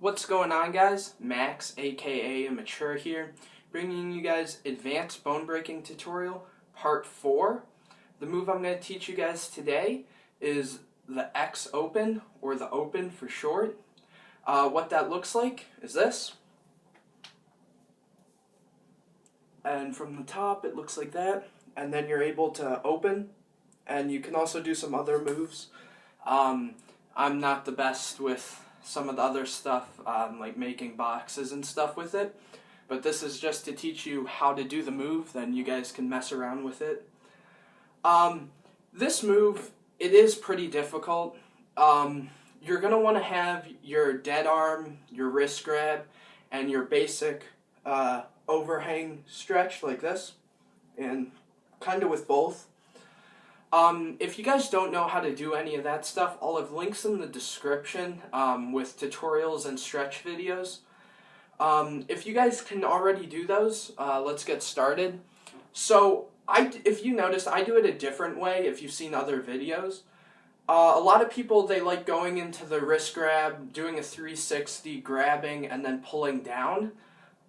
What's going on, guys? Max, aka Immature here, bringing you guys Advanced Bone Breaking Tutorial Part 4. The move I'm going to teach you guys today is the X Open, or the Open for short. What that looks like is this. And from the top it looks like that, and then you're able to open, and you can also do some other moves. I'm not the best with some of the other stuff, like making boxes and stuff with it, but this is just to teach you how to do the move, then you guys can mess around with it. This move, it is pretty difficult. You're going to want to have your dead arm, your wrist grab, and your basic overhang stretch like this, and kind of with both. If you guys don't know how to do any of that stuff, I'll have links in the description with tutorials and stretch videos. If you guys can already do those, let's get started. So, if you notice, I do it a different way if you've seen other videos. A lot of people, they like going into the wrist grab, doing a 360, grabbing, and then pulling down.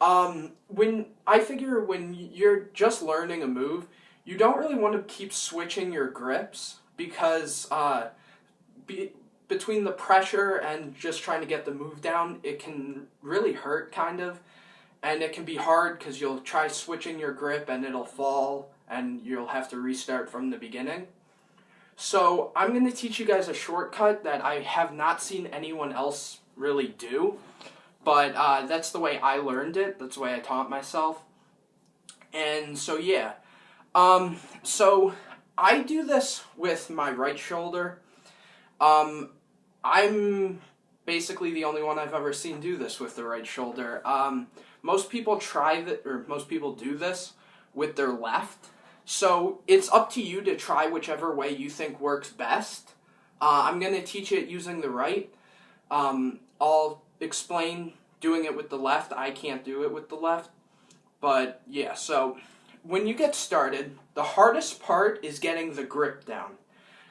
I figure when you're just learning a move, you don't really want to keep switching your grips because between the pressure and just trying to get the move down, it can really hurt kind of, and it can be hard because you'll try switching your grip and it'll fall and you'll have to restart from the beginning. So I'm going to teach you guys a shortcut that I have not seen anyone else really do, but that's the way I learned it, that's the way I taught myself, and so yeah. So I do this with my right shoulder. I'm basically the only one I've ever seen do this with the right shoulder. Most people most people do this with their left. So it's up to you to try whichever way you think works best. I'm going to teach it using the right. I'll explain doing it with the left. I can't do it with the left. But yeah, so when you get started, the hardest part is getting the grip down,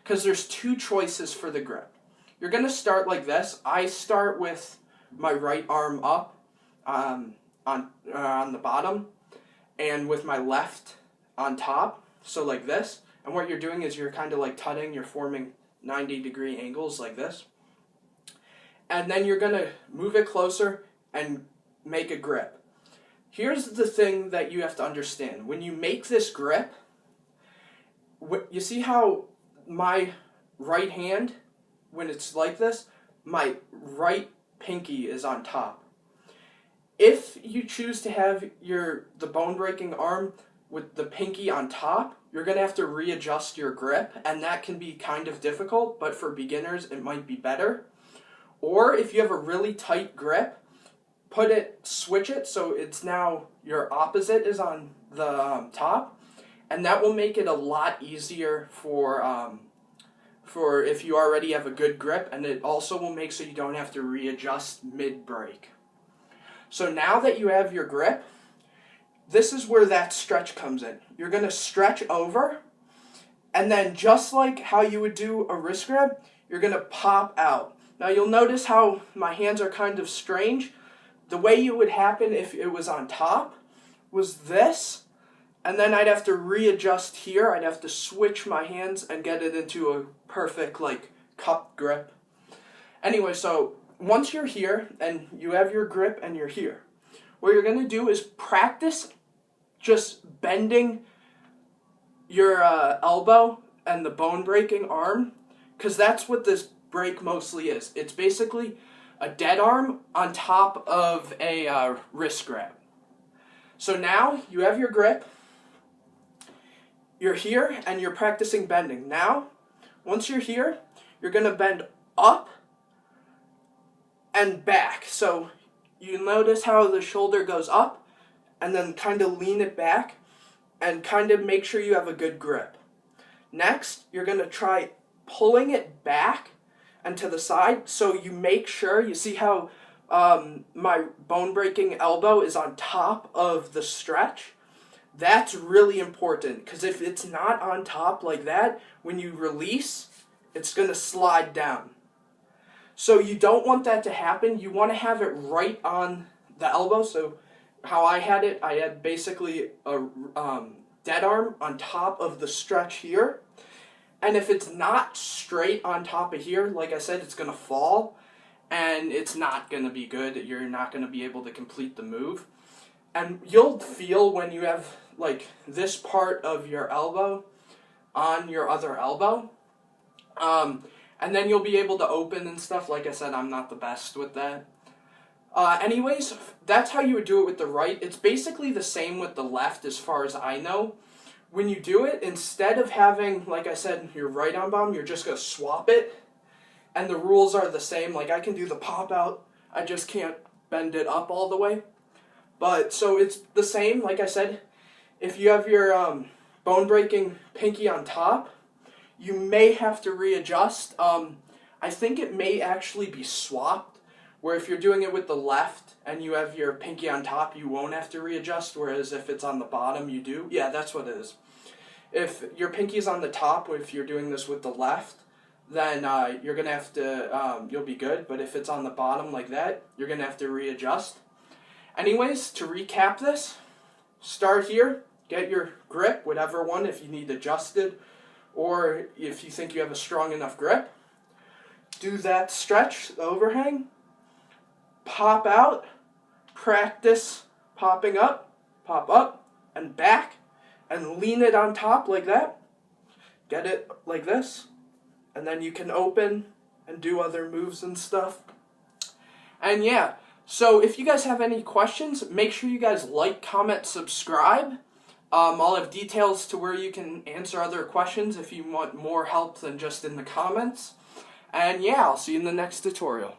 because there's two choices for the grip. You're going to start like this. I start with my right arm up on the bottom, and with my left on top, so like this. And what you're doing is you're kind of like tutting, you're forming 90-degree angles like this. And then you're going to move it closer and make a grip. Here's the thing that you have to understand. When you make this grip, you see how my right hand, when it's like this, my right pinky is on top. If you choose to have the bone breaking arm with the pinky on top, you're going to have to readjust your grip, and that can be kind of difficult, but for beginners it might be better. Or if you have a really tight grip, switch it so it's now your opposite is on the top, and that will make it a lot easier for if you already have a good grip, and it also will make so you don't have to readjust mid-break. So now that you have your grip, this is where that stretch comes in. You're going to stretch over, and then just like how you would do a wrist grab, you're going to pop out. Now you'll notice how my hands are kind of strange. The way it would happen if it was on top was this, and then I'd have to readjust here. I'd have to switch my hands and get it into a perfect, like, cup grip. Anyway, so once you're here and you have your grip and you're here, what you're going to do is practice just bending your elbow and the bone breaking arm, because that's what this break mostly is. It's basically a dead arm on top of a wrist grab. So now you have your grip, you're here, and you're practicing bending. Now, once you're here, you're going to bend up and back. So you notice how the shoulder goes up, and then kind of lean it back, and kind of make sure you have a good grip. Next, you're going to try pulling it back and to the side, so you make sure, you see how my bone breaking elbow is on top of the stretch? That's really important, because if it's not on top like that, when you release, it's going to slide down. So you don't want that to happen. You want to have it right on the elbow. So how I had basically a dead arm on top of the stretch here. And if it's not straight on top of here, like I said, it's going to fall. And it's not going to be good. You're not going to be able to complete the move. And you'll feel when you have, like, this part of your elbow on your other elbow. And then you'll be able to open and stuff. Like I said, I'm not the best with that. Anyways, that's how you would do it with the right. It's basically the same with the left as far as I know. When you do it, instead of having, like I said, your right arm bomb, you're just going to swap it. And the rules are the same. Like, I can do the pop out. I just can't bend it up all the way. But, so it's the same. Like I said, if you have your bone-breaking pinky on top, you may have to readjust. I think it may actually be swapped, where if you're doing it with the left and you have your pinky on top, you won't have to readjust, whereas if it's on the bottom, you do. Yeah, that's what it is. If your pinky's on the top, if you're doing this with the left, then you're going to have to, you'll be good. But if it's on the bottom like that, you're going to have to readjust. Anyways, to recap this, start here, get your grip, whatever one, if you need adjusted, or if you think you have a strong enough grip. Do that stretch, the overhang, pop out, practice popping up, pop up, and back, and lean it on top like that. Get it like this. And then you can open and do other moves and stuff. And yeah, so if you guys have any questions, make sure you guys like, comment, subscribe. I'll have details to where you can answer other questions if you want more help than just in the comments. And yeah, I'll see you in the next tutorial.